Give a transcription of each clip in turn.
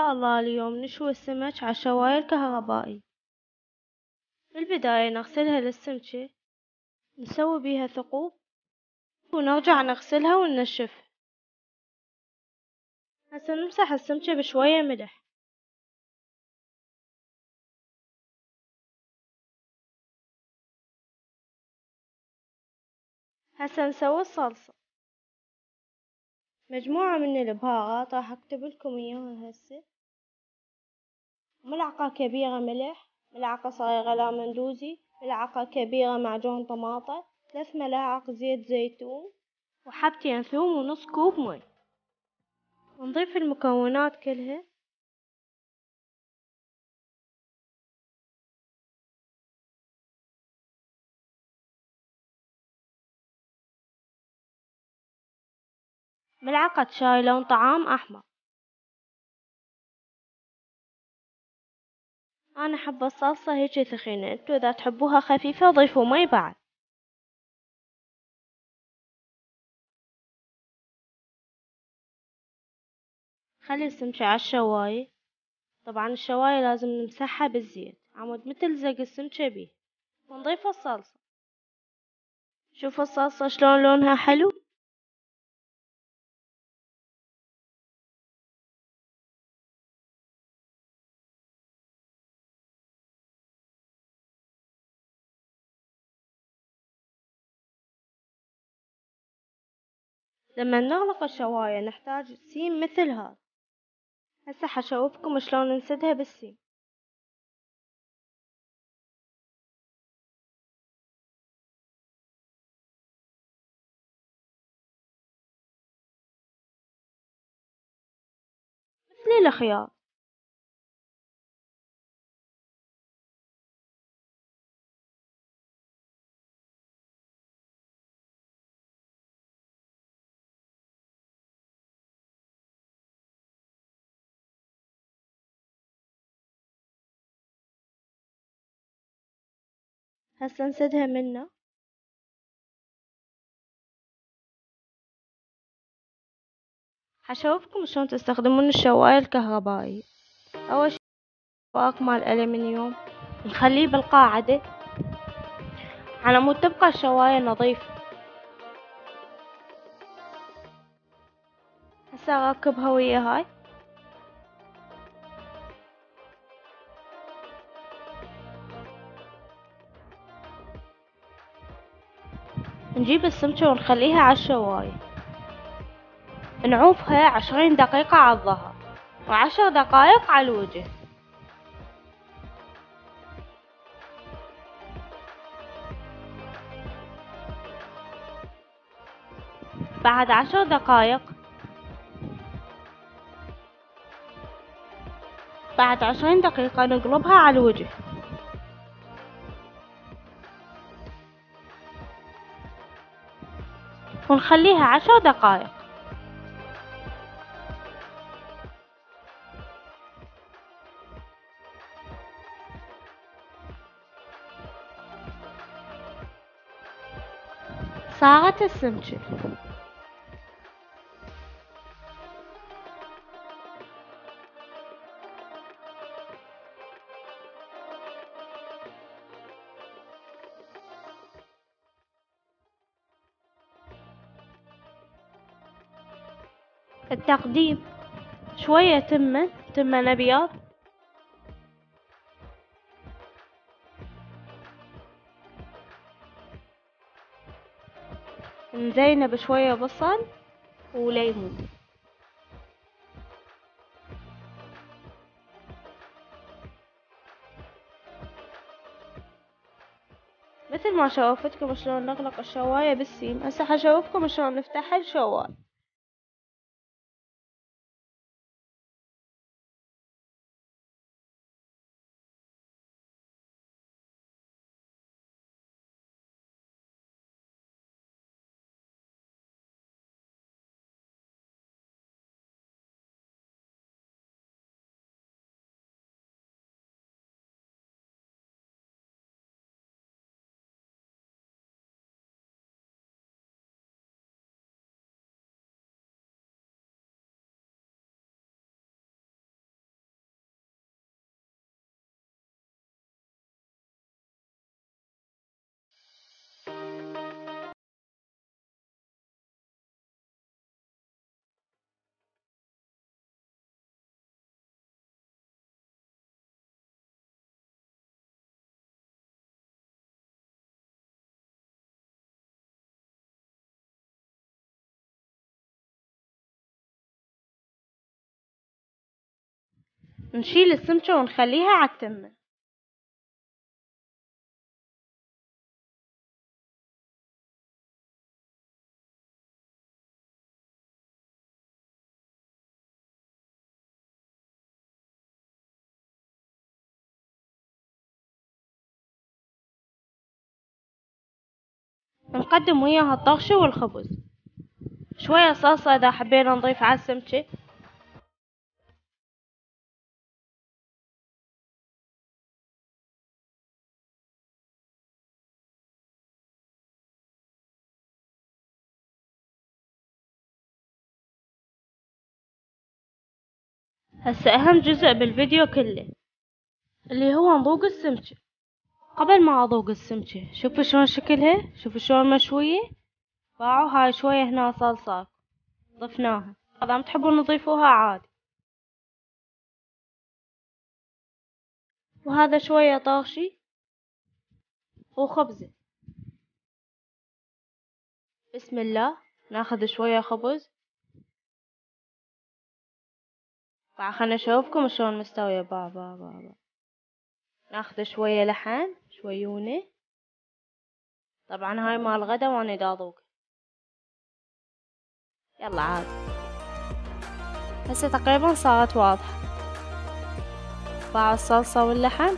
شاء الله اليوم نشوي السمك على الشواية الكهربائي. بالبداية نغسلها للسمكة، نسوي بيها ثقوب ونرجع نغسلها وننشفها. هسه نمسح السمكة بشوية ملح. هسه نسوي الصلصة. مجموعة من البهارات راح اكتبلكم اياها هسه: ملعقة كبيرة ملح، ملعقة صغيرة لامندوزي، ملعقة كبيرة معجون طماطة، 3 ملاعق زيت زيتون، وحبتين ثوم، ونص كوب مي. نضيف المكونات كلها. ملعقة شاي لون طعام أحمر. أنا أحب الصلصة هيجي ثخينة، انتو إذا تحبوها خفيفة ضيفوا مي بعد. خلي السمكة على الشواية. طبعا الشواية لازم نمسحها بالزيت عمود مثل زق السمكة بيه، ونضيف الصلصة. شوفوا الصلصة شلون لونها حلو. لما نغلق الشواية نحتاج سيم مثل هذا. هسه حشوفكم شلون نسدها بالسيم. مثل الخيار. هسه نسدها منه. حشوفكم شلون تستخدمون الشواية الكهربائية. أول شي فاق مال ألمنيوم نخليه بالقاعدة على مود تبقى الشواية نظيفة. هسه أركبها ويا هاي. نجيب السمكة ونخليها على الشواية، نعوفها 20 دقيقة على الظهر و10 دقايق على الوجه. بعد 10 دقايق بعد 20 دقيقة نقلبها على الوجه. ونخليها 10 دقايق. صارت السمكة. التقديم: شوية تمن أبيض، نزينه بشوية بصل وليمون. مثل ما شوفتكم شلون نغلق الشواية بالسيم، هسه حشوفكم شلون نفتح الشواية. نشيل السمكة ونخليها عالتمة. نقدم وياها الطغشة والخبز، شوية صلصة إذا حبينا نضيف على السمكة. هسه أهم جزء بالفيديو كله اللي هو نذوق السمكة. قبل ما أذوق السمكة شوفوا شلون شكلها، شوفوا شلون مشوية. باعوا هاي شوية هنا صلصة ضفناها، إذا ما تحبون نضيفوها عادي. وهذا شوية طاغشي وخبزة. بسم الله. ناخذ شوية خبز. خلنا نشوفكم شلون مستوية. با ناخذ شوية لحم شويونة. طبعا هاي مال غدا وانا دا اذوق. يلا عاد هسه تقريبا صارت واضحة. باعوا الصلصة واللحم.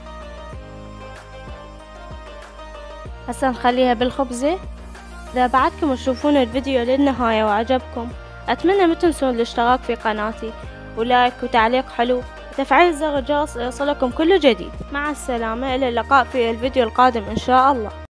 هسه نخليها بالخبزة. إذا بعدكم تشوفون الفيديو للنهاية وعجبكم، أتمنى ما تنسون الاشتراك في قناتي ولايك وتعليق حلو وتفعيل زر الجرس ليصلكم كل جديد. مع السلامة، إلى اللقاء في الفيديو القادم إن شاء الله.